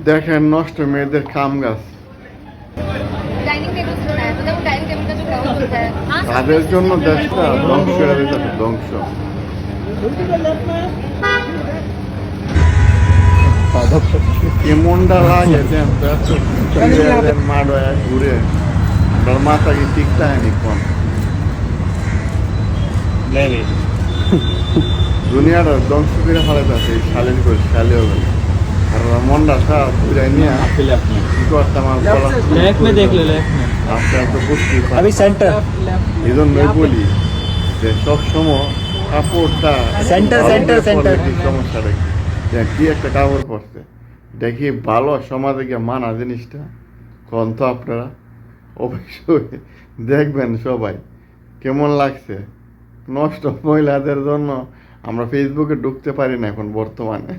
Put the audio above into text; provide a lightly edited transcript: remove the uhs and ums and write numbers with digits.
দেখেন নষ্ট মেয়েদের কাম গাছ, তাদের জন্য দেশটা ধ্বংস হয়ে যাবে, ধ্বংস। কেমনটা লাগে মাড ঘুরে আপনার মাথা কি ঠিক থাকেনি কোন দুনিয়াটা ধ্বংস করে ফেলাইতেছে শালীন করে শালি হবে আর মনটা সব ঘুরে নিয়ে কি করতাম আর বলা আপনার তো বুঝতেই পারছেন। এই জন্যই বলি যে সবসময় কাপড়টা সমস্যা দেখি কি একটা কাপড় পরছে দেখি ভালো সমাজে গিয়ে মানা জিনিসটা কোন তো আপনারা অবশ্যই দেখবেন সবাই কেমন লাগছে। নষ্ট মহিলাদের জন্য আমরা ফেসবুকে ঢুকতে পারি না এখন বর্তমানে।